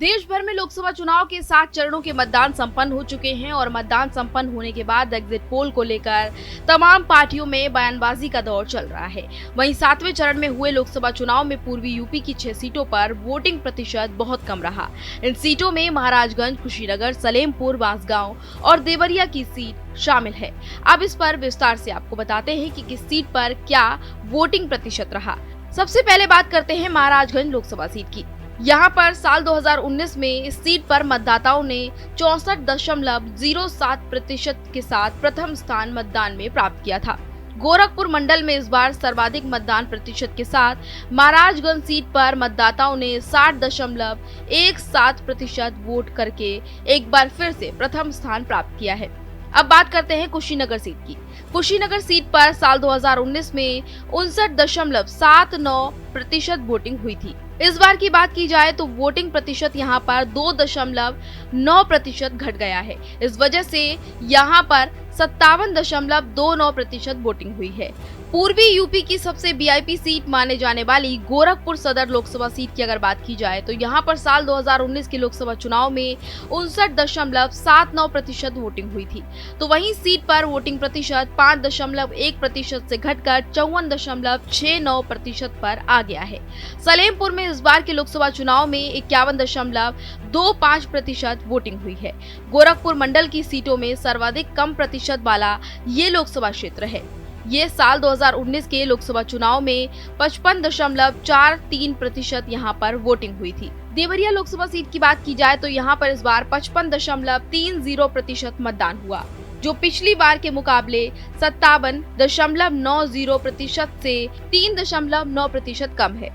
देश भर में लोकसभा चुनाव के 7 चरणों के मतदान संपन्न हो चुके हैं और मतदान संपन्न होने के बाद एग्जिट पोल को लेकर तमाम पार्टियों में बयानबाजी का दौर चल रहा है। वहीं 7वें चरण में हुए लोकसभा चुनाव में पूर्वी यूपी की 6 सीटों पर वोटिंग प्रतिशत बहुत कम रहा। इन सीटों में महाराजगंज, कुशीनगर, सलेमपुर, बांसगांव और देवरिया की सीट शामिल है। अब इस पर विस्तार से आपको बताते हैं कि किस सीट पर क्या वोटिंग प्रतिशत रहा। सबसे पहले बात करते हैं महाराजगंज लोकसभा सीट की। यहाँ पर साल 2019 में इस सीट पर मतदाताओं ने 64.07% के साथ प्रथम स्थान मतदान में प्राप्त किया था। गोरखपुर मंडल में इस बार सर्वाधिक मतदान प्रतिशत के साथ महाराजगंज सीट पर मतदाताओं ने 60.17% वोट करके एक बार फिर से प्रथम स्थान प्राप्त किया है। अब बात करते हैं कुशीनगर सीट की। कुशीनगर सीट पर साल 2019 में 59.79% वोटिंग हुई थी। इस बार की बात की जाए तो वोटिंग प्रतिशत यहाँ पर 2.9% घट गया है। इस वजह से यहाँ पर 57.29% वोटिंग हुई है। पूर्वी यूपी की सबसे वीआईपी सीट माने जाने वाली गोरखपुर सदर लोकसभा सीट की अगर बात की जाए तो यहाँ पर साल 2019 के लोकसभा चुनाव में 59.79% वोटिंग हुई थी। तो वहीं सीट पर वोटिंग प्रतिशत 5.1% से घटकर 54.69% पर आ गया है। सलेमपुर में इस बार के लोकसभा चुनाव में 51.25% वोटिंग हुई है। गोरखपुर मंडल की सीटों में सर्वाधिक कम प्रतिशत वाला ये लोकसभा क्षेत्र है। ये साल 2019 के लोकसभा चुनाव में 55.43% यहाँ पर वोटिंग हुई थी। देवरिया लोकसभा सीट की बात की जाए तो यहाँ पर इस बार 55.30% मतदान हुआ, जो पिछली बार के मुकाबले 57.90% से 3.9% कम है।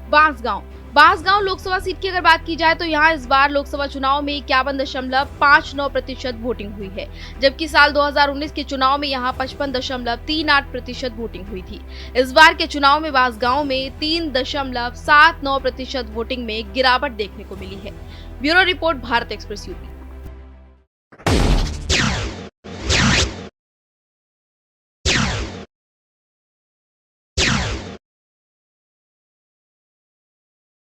बांसगांव लोकसभा सीट की अगर बात की जाए तो यहाँ इस बार लोकसभा चुनाव में 51.59% वोटिंग हुई है, जबकि साल 2019 के चुनाव में यहाँ 55.38% वोटिंग हुई थी। इस बार के चुनाव में बांसगांव में 3.79% वोटिंग में गिरावट देखने को मिली है। Bureau report, Bharat express UP.